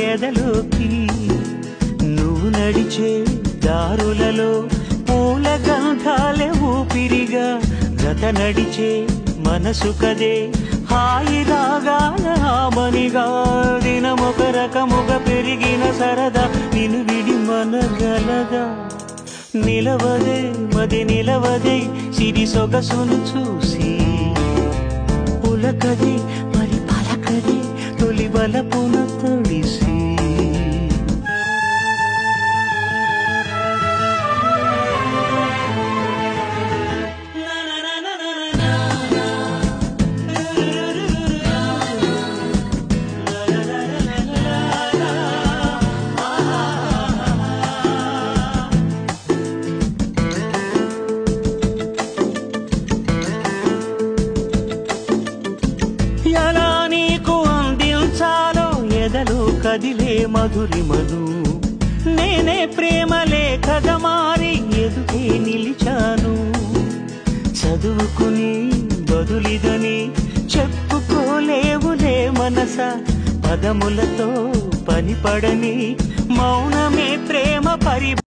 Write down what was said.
ఎదలోకి నువ్వు నడిచే దారులలో పూల గంధాలే ఊపిరిగా గత నడిచే మనసు కదే హాయి రాగాల ఆమనిగా దినమొక రకముగా పెరిగిన సరదా నిన్ను విడి మనగలదా నిలవదే మది నిలవదే సిరి సొగసును చూసి పులకదే మరి పలకదే తొలి బలపున తడిసి ఎలా నీకు అందించాలో ఎదలో కదిలే మధురిమను నేనే ప్రేమ లేఖగా మారి ఎదుటే నిలిచాను చదువుకుని బదులిదని చెప్పుకోలేవులే మనస పదములతో పనిపడని మౌనమే ప్రేమ